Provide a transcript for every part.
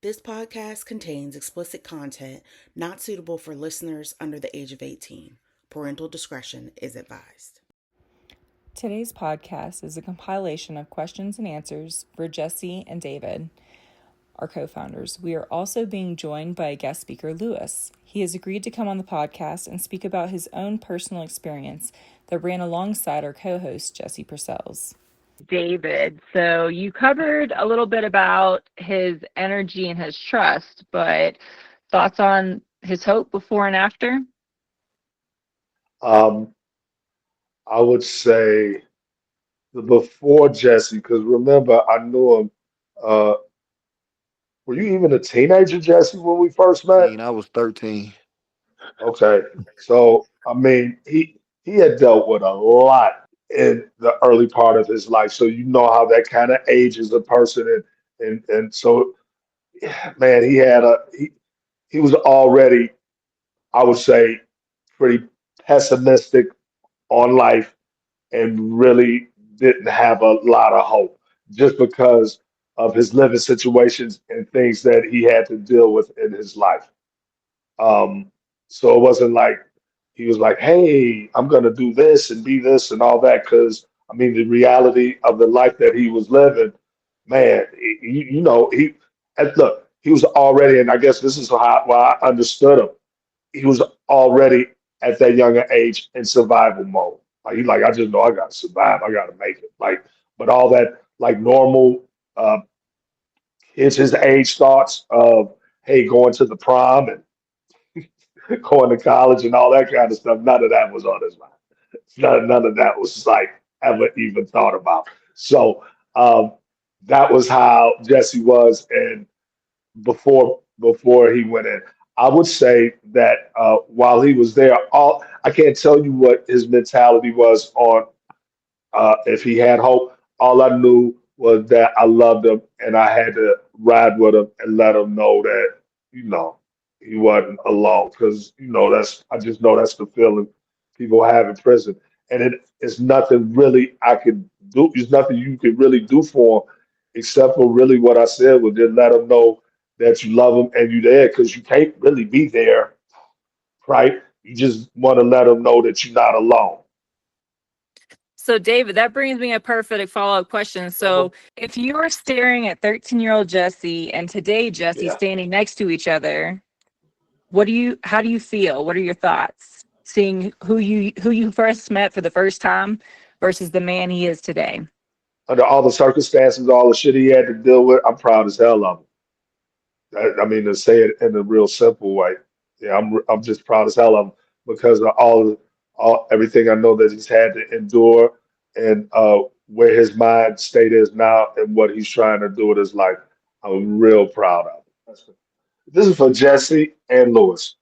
This podcast contains explicit content not suitable for listeners under the age of 18. Parental discretion is advised. Today's podcast is a compilation of questions and answers for Jesse and David, our co-founders. We are also being joined by a guest speaker, Lewis. He has agreed to come on the podcast and speak about his own personal experience that ran alongside our co-host, Jesse Purcell's. David. So you covered a little bit about his energy and his trust, but thoughts on his hope before and after? I would say the before Jesse, because remember, I knew him. Uh, were you even a teenager, Jesse, when we first met? I was 13. Okay, so I mean, he had dealt with a lot in the early part of his life, so you know how that kind of ages a person, and so man, he was already, I would say, pretty pessimistic on life and really didn't have a lot of hope just because of his living situations and things that he had to deal with in his life. Um, so it wasn't like he was like, "Hey, I'm gonna do this and be this and all that." Because I mean, the reality of the life that he was living, man, you know, and look, he was already, and I guess this is why I understood him. He was already at that younger age in survival mode. Like he's like, I just know I gotta survive. I gotta make it. Like, but all that like normal uh kids his age thoughts of hey going to the prom and going to college and all that kind of stuff. None of that was on his mind. None of that was like ever even thought about. So that was how Jesse was, and before he went in. I would say that while he was there, all I can't tell you what his mentality was on if he had hope. All I knew was that I loved him and I had to ride with him and let him know that you know he wasn't alone because you know that's I just know that's the feeling people have in prison, and it's nothing really I could do. There's nothing you could really do for him except for really what I said was just let him know that you love him and you're there because you can't really be there, right? You just want to let him know that you're not alone. So, David, that brings me a perfect follow-up question. Mhm. So, if you were staring at 13-year-old Jesse and today Jesse Yeah. standing next to each other, how do you feel? What are your thoughts seeing who you first met for the first time versus the man he is today? Under all the circumstances, all the shit he had to deal with, I'm proud as hell of him. I mean, to say it in a real simple way, yeah, I'm just proud as hell of him because of all everything I know that he's had to endure and where his mind state is now and what he's trying to do with his life. I'm real proud of him. This is for Jesse and Lewis.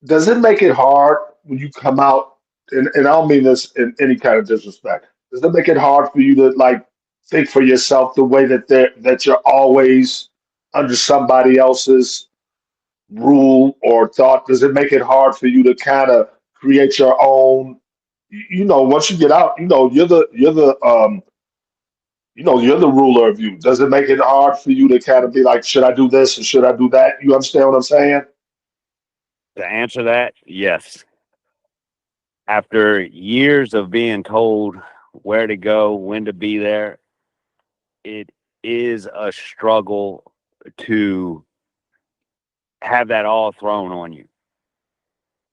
Does it make it hard when you come out, and I don't mean this in any kind of disrespect, does it make it hard for you to like think for yourself the way that you're always under somebody else's rule or thought? Does it make it hard for you to kind of create your own, you know, once you get out, you know, you're the ruler of you. Does it make it hard for you to kind of be like, should I do this or should I do that? You understand what I'm saying? To answer that, yes. After years of being told where to go, when to be there, it is a struggle to have that all thrown on you.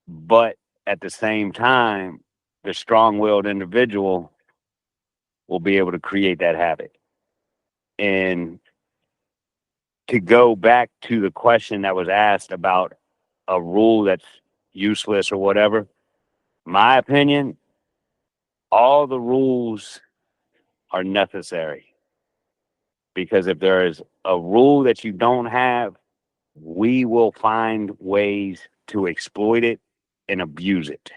But at the same time, the strong willed individual will be able to create that habit. And to go back to the question that was asked about a rule that's useless or whatever, my opinion, all the rules are necessary because if there is a rule that you don't have, we will find ways to exploit it and abuse it.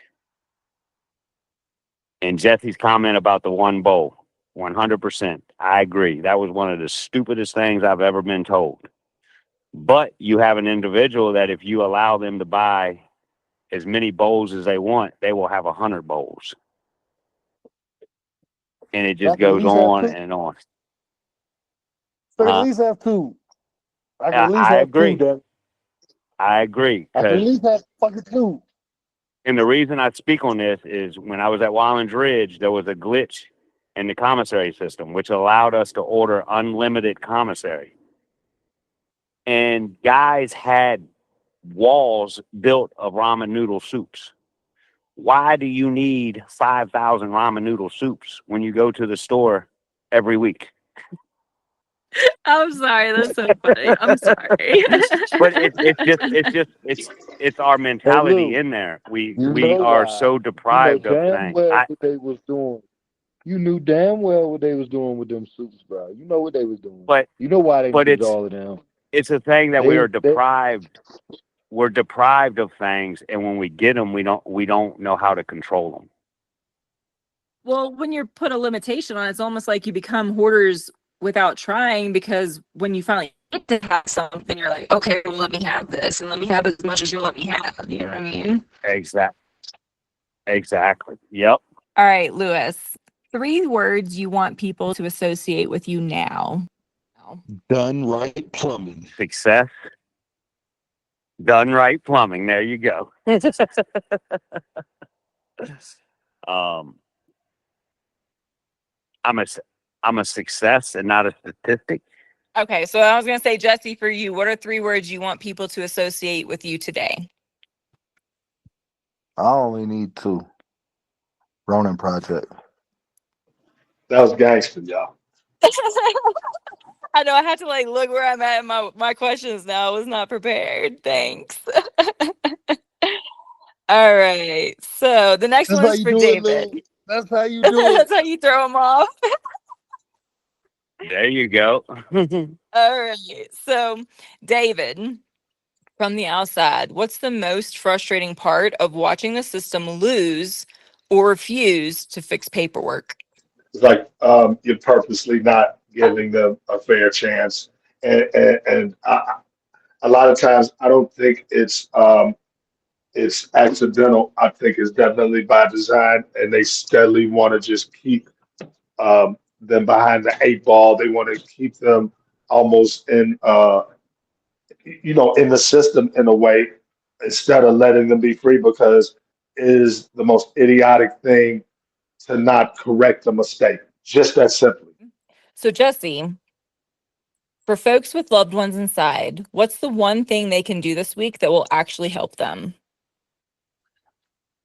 And Jesse's comment about the one bowl, 100%, I agree. That was one of the stupidest things I've ever been told. But you have an individual that if you allow them to buy as many bowls as they want, they will have 100 bowls. And it They just can at goes least have on two. and on. So they can at Huh? least have two. I can at least I have two, agree. then. I agree. I can at Because, least have fucking two. and the reason I speak on this is when I was at Wildlands Ridge, there was a glitch in the commissary system, which allowed us to order unlimited commissary. And guys had walls built of ramen noodle soups. Why do you need 5,000 ramen noodle soups when you go to the store every week? I'm sorry, that's so funny. I'm sorry. But it's our Hey, mentality Lou, in there. you We know are why? so You know deprived of damn things. well what they was doing. You knew damn well what they was doing with them suits, bro. You know what they was doing. But You know why they but needed all of them. it's a thing that we are They deprived. We're deprived of things, and when we get them, we don't know how to control them. Well, when you're put a limitation on, it's almost like you become hoarders without trying, because when you finally get to have something, you're like, okay, well, let me have this and let me have as much as you let me have. You know what I mean? Exactly. Yep. All right, Lewis. 3 words you want people to associate with you now. done right plumbing. Success. Done right plumbing. There you go. um, I'm a I'm a success and not a statistic. Okay, so I was going to say, Jesse, for you, what are 3 words you want people to associate with you today? I only need two. Ronin Project. That was gangster, y'all. I know I had to like look where I'm at in my questions now. I was not prepared. Thanks. All right. So the next That's one how is you for do it, Lou. David. That's how you do it. That's how you throw them off. There you go. All right. So, David, from the outside, what's the most frustrating part of watching the system lose or refuse to fix paperwork? It's like you're purposely not giving them a fair chance, and a lot of times I don't think it's accidental. I think it's definitely by design, and they steadily want to just keep them behind the 8 ball. They want to keep them almost in in the system in a way instead of letting them be free because it is the most idiotic thing to not correct a mistake. Just that simply. So, Jesse, for folks with loved ones inside, what's the one thing they can do this week that will actually help them?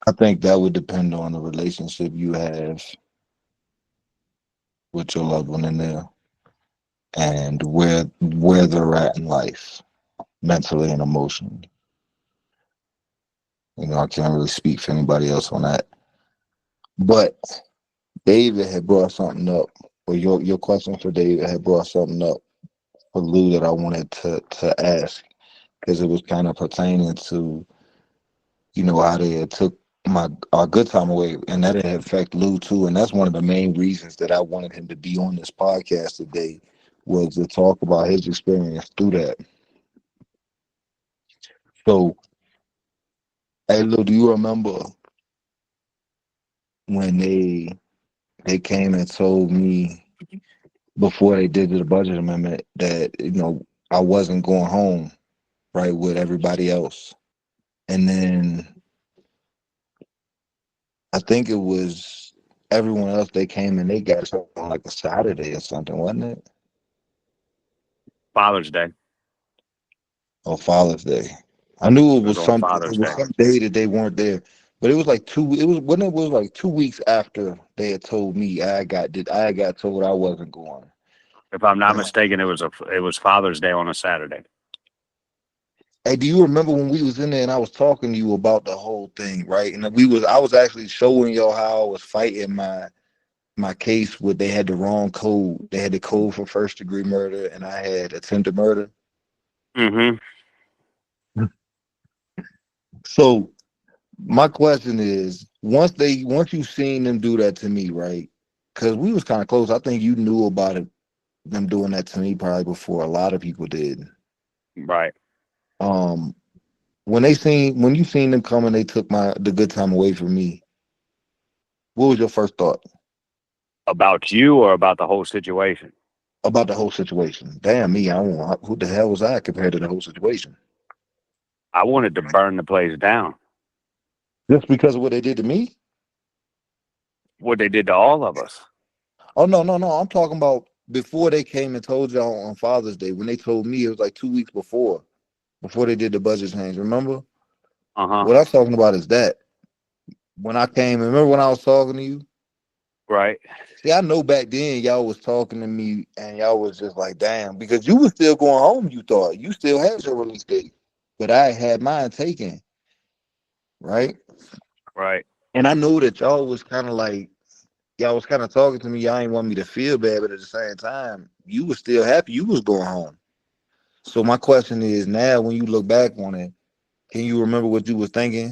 I think that would depend on the relationship you have with your loved one in there and where they're at in life, mentally and emotionally. I can't really speak for anybody else on that. But David had brought something up, or your question for David had brought something up for Lou that I wanted to ask because it was kind of pertaining to how they had took our good time away, and that had affect Lou too. And that's one of the main reasons that I wanted him to be on this podcast today was to talk about his experience through that. So, hey Lou, do you remember when they came and told me before they did the budget amendment that I wasn't going home right with everybody else, and then I think it was everyone else they came and they got something on like a Saturday or something, wasn't it? Father's Day. Or Father's Day. I knew it It was was on something. Father's It was Day. some day that they weren't there, but it was like two. It was when it was like 2 weeks after they had told me I got told I wasn't going. If I'm not And mistaken, it was Father's Day on a Saturday. hey, do you remember when we was in there and I was talking to you about the whole thing, right? And I was actually showing y'all how I was fighting my case where they had the wrong code. They had the code for first degree murder, and I had attempted murder. Mm-hmm. So my question is, once you seen them do that to me, right? Because we was kind of close. I think you knew about it, them doing that to me probably before a lot of people did. Right. Um, when you seen them come and they took the good time away from me, what was your first thought? About you or about the whole situation? about the whole situation. Damn me, I don't want, who the hell was I compared to the whole situation? I wanted to burn the place down. Just because of what they did to me? What they did to all of us. Oh no, no, no. I'm talking about before they came and told y'all on Father's Day. When they told me, it was like 2 weeks before they did the budget change. Remember? Uh-huh. What I'm talking about is that when I came, remember when I was talking to you? Right. See, I know back then y'all was talking to me and y'all was just like, damn, because you was still going home, you thought. You still had your release date. But I had mine taken, right? Right. And I know that y'all was kind of like, y'all was kind of talking to me. Y'all ain't want me to feel bad, but at the same time, you was still happy you was going home. So my question is now, when you look back on it, can you remember what you was thinking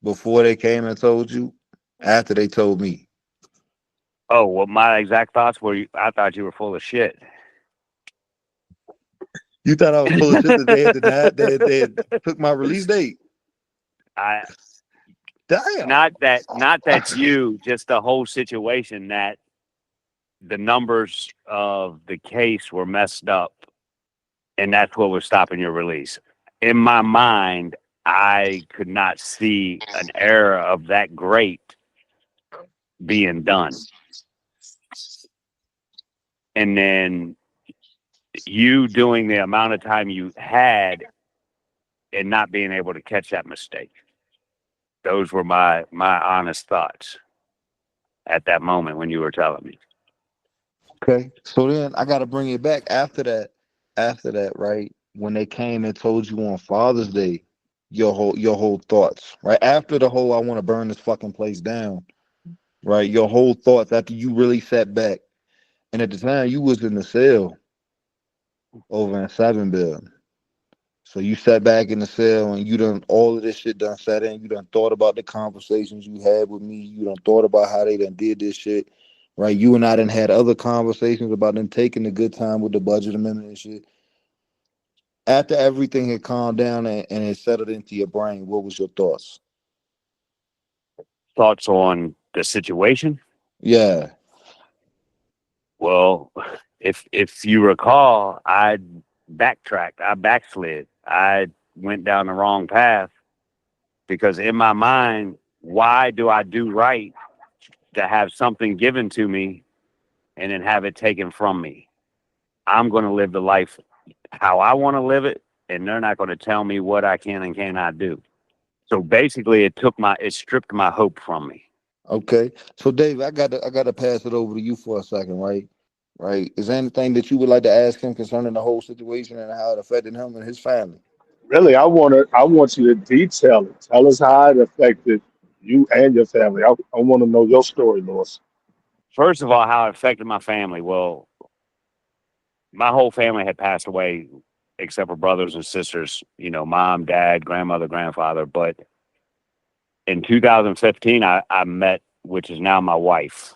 before they came and told you, after they told me? Oh, well, my exact thoughts were, I thought you were full of shit. You thought I was full of shit that they had denied, they had took my release date. I Damn. not that you, just the whole situation, that the numbers of the case were messed up, and that's what was stopping your release. In my mind, I could not see an error of that great being done. And then you doing the amount of time you had and not being able to catch that mistake. Those were my honest thoughts at that moment when you were telling me. Okay. So then I got to bring it back after that. After that, right? When they came and told you on Father's Day, your whole thoughts, right? After the whole I want to burn this fucking place down, right? Your whole thoughts after you really sat back. And at the time you was in the cell over in Seven Bill. So you sat back in the cell and you done all of this shit done sat in. You done thought about the conversations you had with me. You done thought about how they done did this shit. Right? You and I done had other conversations about them taking the good time with the budget amendment and shit. After everything had calmed down and it settled into your brain, what was your thoughts? Thoughts on the situation? Yeah. Well, if you recall, I backtracked, I backslid, I went down the wrong path because in my mind, why do I do right to have something given to me and then have it taken from me? I'm going to live the life how I want to live it, and they're not going to tell me what I can and cannot do. So basically, it stripped my hope from me. Okay. So Dave, I gotta pass it over to you for a second, right? Right. Is there anything that you would like to ask him concerning the whole situation and how it affected him and his family? Really, I want you to detail it. Tell us how it affected you and your family. I want to know your story, Lewis. First of all, how it affected my family. Well, my whole family had passed away except for brothers and sisters, mom, dad, grandmother, grandfather. But in 2015, I met, which is now my wife.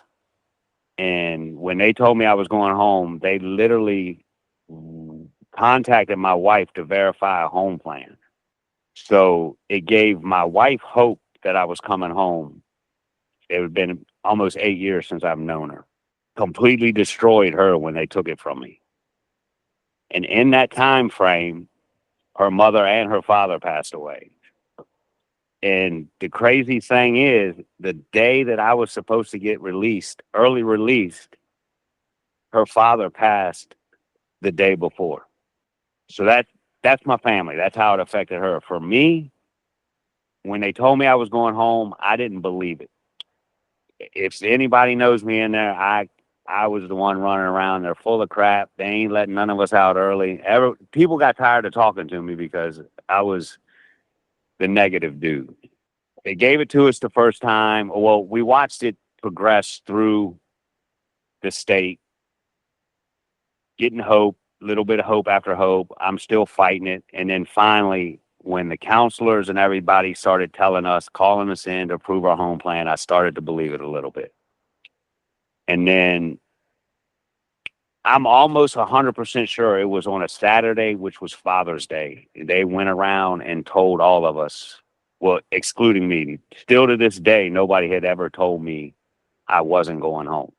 And when they told me I was going home, they literally contacted my wife to verify a home plan. So it gave my wife hope that I was coming home. It had been almost 8 years since I've known her. Completely destroyed her when they took it from me. And in that time frame, her mother and her father passed away. And the crazy thing is, the day that I was supposed to get released, early released, her father passed the day before. So that's my family. That's how it affected her. For me, when they told me I was going home, I didn't believe it. If anybody knows me in there, I was the one running around. They're full of crap. They ain't letting none of us out early. People got tired of talking to me because I was the negative dude. They gave it to us the first time. Well, we watched it progress through the state, getting hope, a little bit of hope after hope. I'm still fighting it. And then finally, when the counselors and everybody started telling us, calling us in to approve our home plan, I started to believe it a little bit. And then I'm almost 100% sure it was on a Saturday, which was Father's Day. They went around and told all of us, well, excluding me. Still to this day, nobody had ever told me I wasn't going home.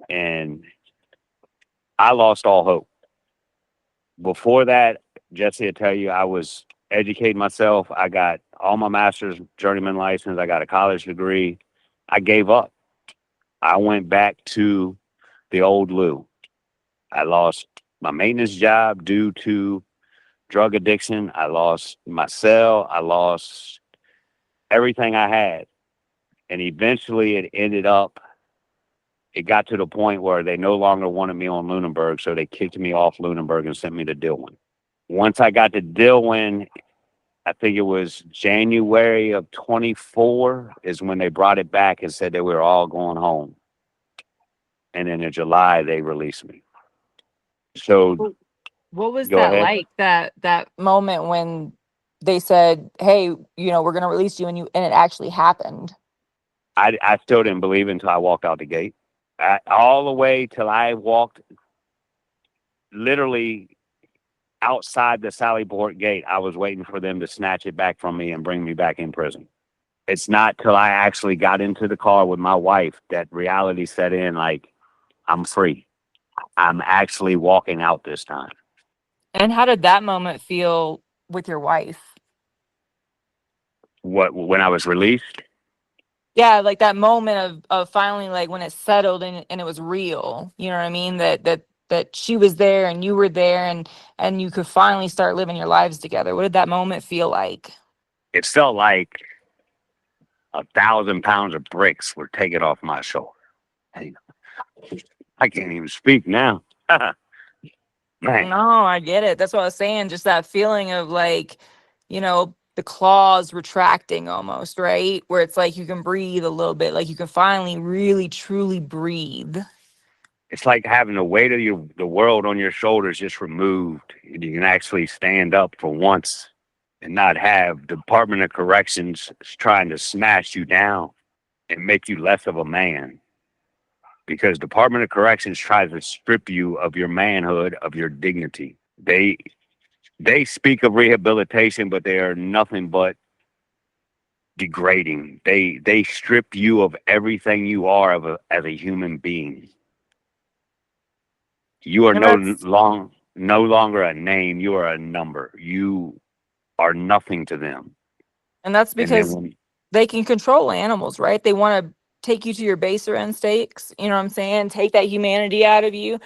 And I lost all hope. Before that, Jesse will tell you, I was educating myself. I got all my master's, journeyman license. I got a college degree. I gave up. I went back to the old Lou. I lost my maintenance job due to drug addiction. I lost my cell. I lost everything I had. And eventually it got to the point where they no longer wanted me on Lunenburg. So they kicked me off Lunenburg and sent me to Dillwyn. Once I got to Dillwyn, I think it was January of 24 is when they brought it back and said that we were all going home. And then in July, they released me. So What was go that ahead. like? That moment when they said, "Hey, we're gonna release you," and it actually happened. I still didn't believe it until I walked out the gate. All the way till I walked literally outside the Sallyport gate, I was waiting for them to snatch it back from me and bring me back in prison. It's not till I actually got into the car with my wife that reality set in, like, I'm free. I'm actually walking out this time. And how did that moment feel with your wife? When I was released? Yeah, like that moment of finally, like when it settled and it was real. You know what I mean? That she was there and you were there and you could finally start living your lives together. What did that moment feel like? It felt like 1,000 pounds of bricks were taken off my shoulder. Hey, I can't even speak now. Man, No, I get it. That's what I was saying. Just that feeling of like, the claws retracting almost, right? Where it's like you can breathe a little bit, like you can finally really truly breathe. it's like having the weight of the world on your shoulders just removed. And you can actually stand up for once and not have the Department of Corrections trying to smash you down and make you less of a man. Because Department of Corrections tries to strip you of your manhood, of your dignity. They speak of rehabilitation, but they are nothing but degrading. They strip you of everything you are as a human being. You are And that's no longer a name. You are a number. You are nothing to them. and that's And then because they can control animals, right? They want to take you to your baser instincts, you know what I'm saying? Take that humanity out of you.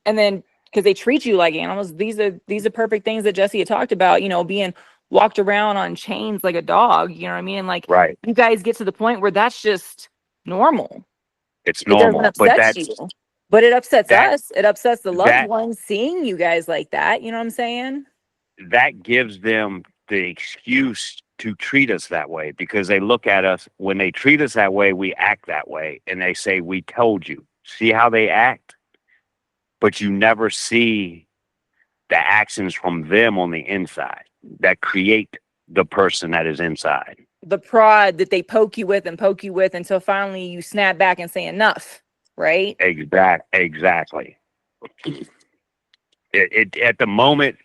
And then because they treat you like animals, these are perfect things that Jesse had talked about, being walked around on chains like a dog, you know what I mean? And like right, you guys get to the point where that's just normal. it's It doesn't normal. But upset you. But it upsets that us. It upsets the loved that ones seeing you guys like that. You know what I'm saying? that gives them the excuse to treat us that way because they look at us when they treat us that way, we act that way, and they say, "We told you." See how they act, but you never see the actions from them on the inside that create the person that is inside. The prod that they poke you with and poke you with until finally you snap back and say enough, right? Exactly. At the moment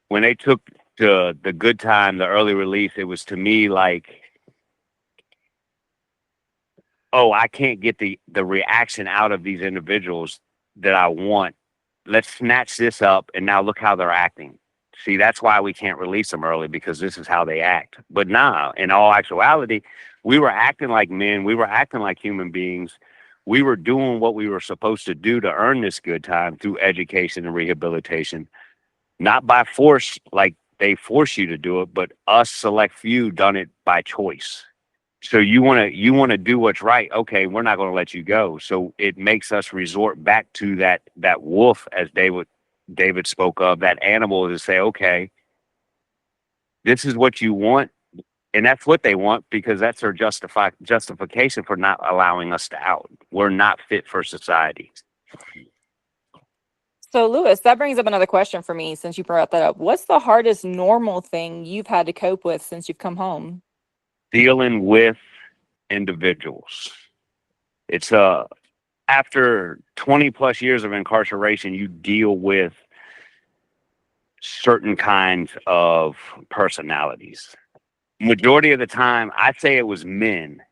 when they took the good time, the early release, it was to me like, oh, I can't get the reaction out of these individuals that I want. Let's snatch this up, and now look how they're acting. See, that's why we can't release them early because this is how they act. But nah, in all actuality, we were acting like men. We were acting like human beings. We were doing what we were supposed to do to earn this good time through education and rehabilitation, not by force like they force you to do it, but us select few done it by choice. So you want to do what's right. Okay, we're not going to let you go. So it makes us resort back to that wolf, as David spoke of, that animal, to say, okay, this is what you want, and that's what they want because that's their justification for not allowing us to out. We're not fit for society. So, Lewis, that brings up another question for me since you brought that up. What's the hardest normal thing you've had to cope with since you've come home? Dealing with individuals. It's after 20 plus years of incarceration, you deal with certain kinds of personalities. Majority of the time, I'd say it was men.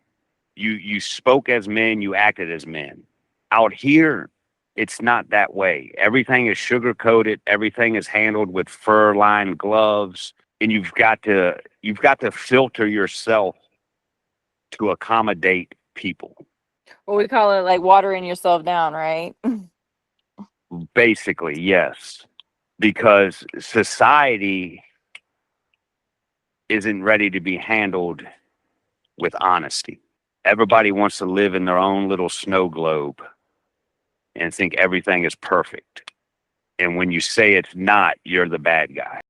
You spoke as men, you acted as men. Out here, it's not that way. Everything is sugar coated. Everything is handled with fur lined gloves, and you've got to filter yourself to accommodate people. Well, we call it like watering yourself down, right? Basically, yes, because society isn't ready to be handled with honesty. Everybody wants to live in their own little snow globe and think everything is perfect. And when you say it's not, you're the bad guy.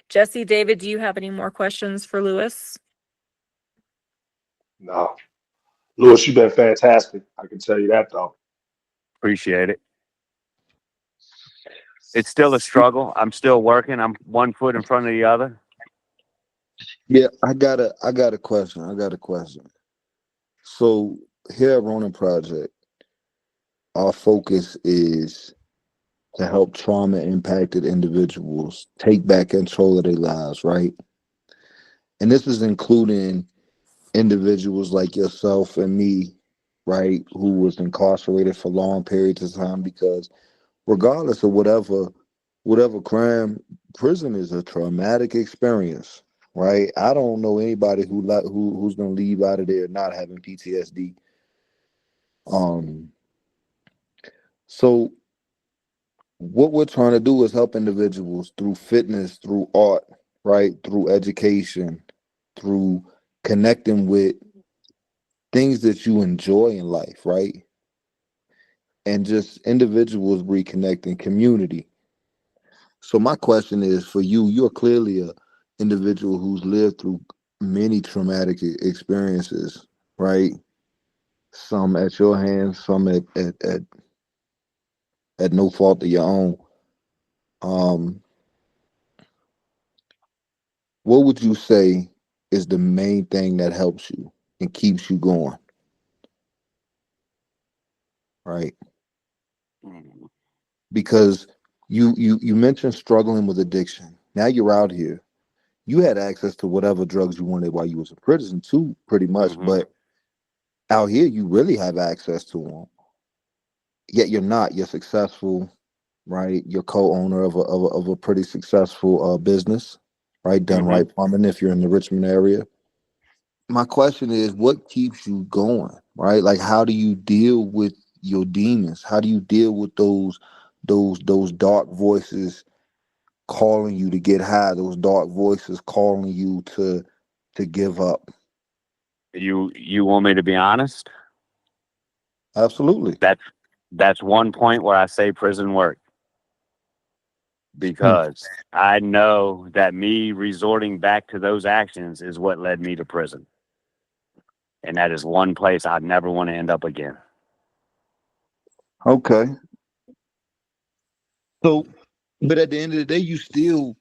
Jesse, David, do you have any more questions for Lewis? No, Lewis, you've been fantastic. I can tell you that though. Appreciate it. It's still a struggle. I'm still working. I'm one foot in front of the other. Yeah, I got a question. So here at Ronin Project, our focus is to help trauma impacted individuals take back control of their lives, right? And this is including individuals like yourself and me, right, who was incarcerated for long periods of time, because regardless of whatever crime, prison is a traumatic experience, right? I don't know anybody who's gonna leave out of there not having PTSD. Um, so what we're trying to do is help individuals through fitness, through art, right, through education, through connecting with things that you enjoy in life, right? And just individuals reconnecting community. So my question is for you, you're clearly a individual who's lived through many traumatic experiences, right? Some at your hands, some at no fault of your own. Um, what would you say is the main thing that helps you and keeps you going, right? Because you mentioned struggling with addiction. Now you're out here. You had access to whatever drugs you wanted while you was in prison too, pretty much. Mm-hmm. But out here, you really have access to them. Yet you're not. You're successful, right? You're co-owner of a pretty successful business, right? Done Mm-hmm. right plumbing. If you're in the Richmond area, my question is, what keeps you going, right? Like, how do you deal with your demons? How do you deal with those dark voices calling you to get high? Those dark voices calling you to give up? You want me to be honest? Absolutely. That's one point where I say prison work, Hmm. because I know that me resorting back to those actions is what led me to prison. And that is one place I'd never want to end up again. Okay. So, but at the end of the day, you still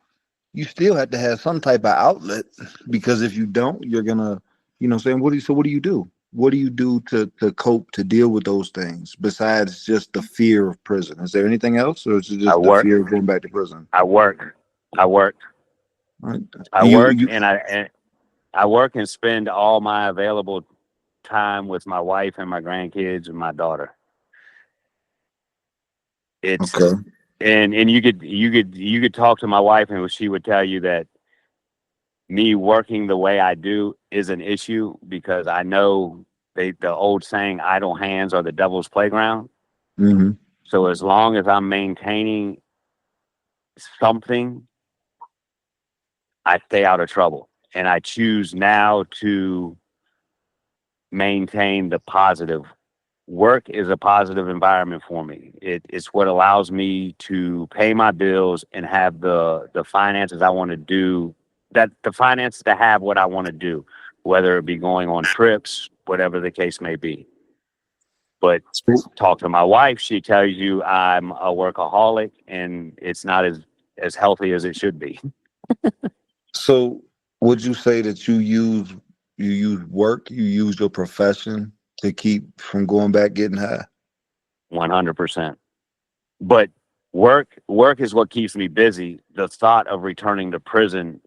have to have some type of outlet, because if you don't, you're gonna, what I'm saying, what do you do? What do you do to cope, to deal with those things besides just the fear of prison? Is there anything else, or is it I just the work, fear of going back to prison? I work, I work, Right? I You work, you and I work and spend all my available time with my wife and my grandkids and my daughter. It's okay? and you could talk to my wife and she would tell you that me working the way I do is an issue, because I know the old saying, idle hands are the devil's playground. Hmm. So as long as I'm maintaining something, I stay out of trouble. And I choose now to maintain the positive. Work is a positive environment for me. It's what allows me to pay my bills and have the finances I want to do, that the finances to have what I want to do, whether it be going on trips, whatever the case may be. But talk to my wife, she tells you I'm a workaholic and it's not as healthy as it should be. So, would you say that you use work, you use your profession to keep from going back getting high? 100%. But work is what keeps me busy. The thought of returning to prison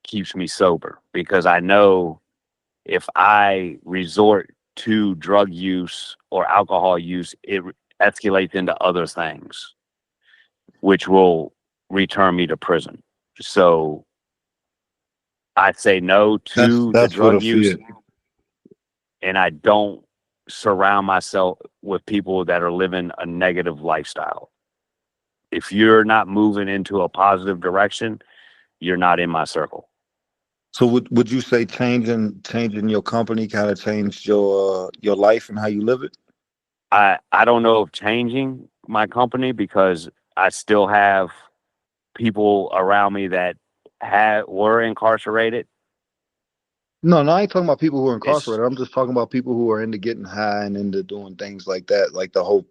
keeps me sober, because I know if I resort to drug use or alcohol use, escalates into other things, which will return me to prison. So I say no to the That's what I drug use, feel. and I don't surround myself with people that are living a negative lifestyle. If you're not moving into a positive direction, you're not in my circle. So would you say changing your company kind of changed your life and how you live it? I don't know of changing my company because I still have people around me that were incarcerated. No, no, I ain't talking about people who are It's incarcerated. I'm just talking about people who are into getting high and into doing things like that, like the whole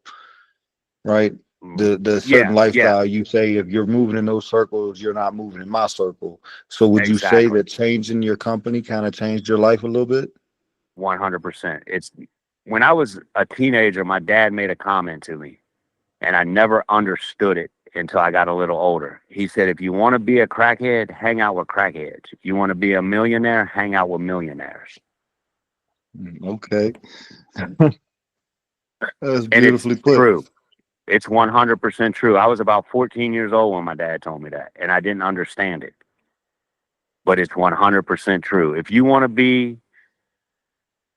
right? The certain yeah, yeah, lifestyle you say if you're moving in those circles, you're not moving in my circle. So would you say exactly. that changing your company kind of changed your life a little bit? 100%. It's when I was a teenager, my dad made a comment to me, and I never understood it until I got a little older. He said, if you want to be a crackhead, hang out with crackheads. If you want to be a millionaire, hang out with millionaires. Okay. That's And it's beautifully put. true. It's 100% true. I was about 14 years old when my dad told me that, and I didn't understand it. But it's 100% true. If you want to be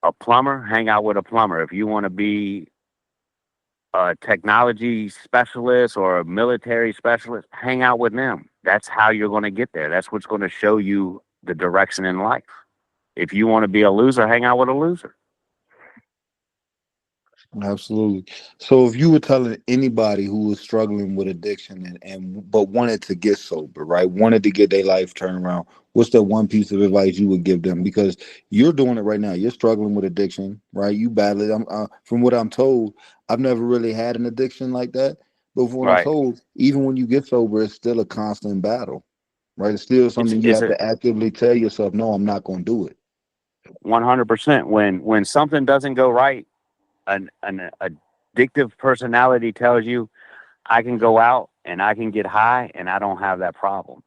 a plumber, hang out with a plumber. If you want to be a technology specialist or a military specialist, hang out with them. That's how you're going to get there. That's what's going to show you the direction in life. If you want to be a loser, hang out with a loser. Absolutely. So if you were telling anybody who was struggling with addiction and but wanted to get sober, right? Wanted to get their life turned around, what's the one piece of advice you would give them? Because you're doing it right now. You're struggling with addiction, right? You battle it. From what I'm told, I've never really had an addiction like that. But from what I'm Right. told, even when you get sober, it's still a constant battle, right? It's still It's something you it's have a to actively tell yourself, no, I'm not going to do it. 100%. When something doesn't go right, an addictive personality tells you I can go out and I can get high and I don't have that problem.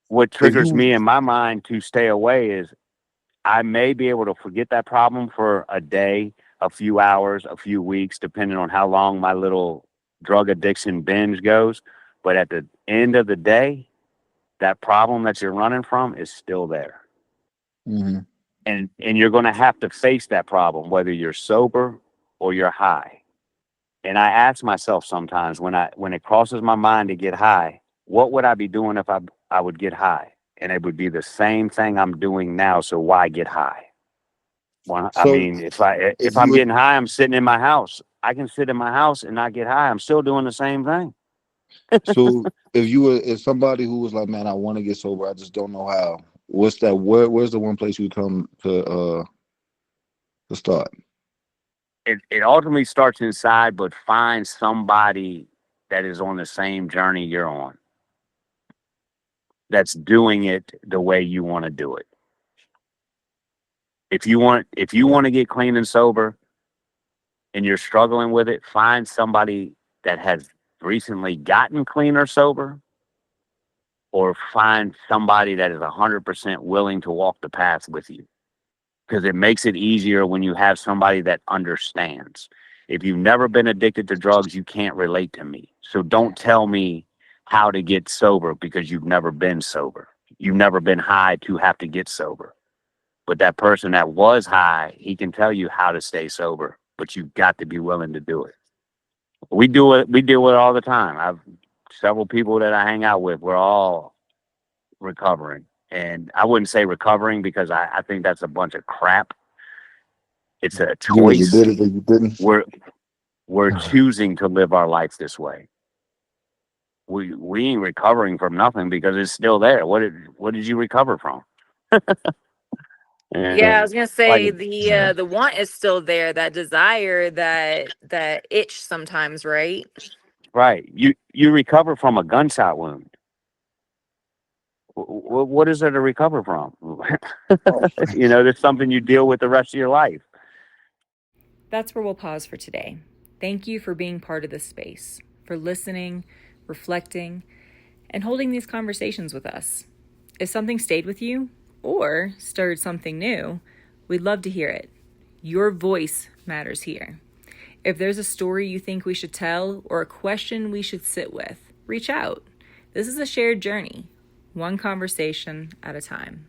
What If triggers you, me in my mind to stay away is I may be able to forget that problem for a day, a few hours, a few weeks, depending on how long my little drug addiction binge goes. But at the end of the day, that problem that you're running from is still there. Mhm. And you're going to have to face that problem, whether you're sober or you're high. And I ask myself sometimes when it crosses my mind to get high, what would I be doing if I would get high? And it would be the same thing I'm doing now. So why get high? Well, I So mean, if if I'm you were getting high, I'm sitting in my house. I can sit in my house and not get high. I'm still doing the same thing. So if somebody who was like, man, I want to get sober, I just don't know how. What's that? Where's the one place you come to start? It ultimately starts inside, but find somebody that is on the same journey you're on, that's doing it the way you want to do it. If you want to get clean and sober and you're struggling with it, find somebody that has recently gotten clean or sober, or find somebody that is 100% willing to walk the path with you, because it makes it easier when you have somebody that understands. If you've never been addicted to drugs, you can't relate to me. So don't tell me how to get sober because you've never been sober. You've never been high to have to get sober. But that person that was high, he can tell you how to stay sober, but you've got to be willing to do it. We deal with it all the time. I've several people that I hang out with, we're all recovering. And I wouldn't say recovering because I think that's a bunch of crap. It's a You either choice. did it or you didn't. We're choosing to live our life this way. We ain't recovering from nothing because it's still there. What did you recover from? Yeah, I And was gonna like, say the want is still there, that desire, that itch sometimes, right? right, you recover from a gunshot wound. What is there to recover from? There's something you deal with the rest of your life. That's where we'll pause for today. Thank you for being part of this space, for listening, reflecting, and holding these conversations with us. If something stayed with you or stirred something new, we'd love to hear it. Your voice matters here. If there's a story you think we should tell or a question we should sit with, reach out. This is a shared journey, one conversation at a time.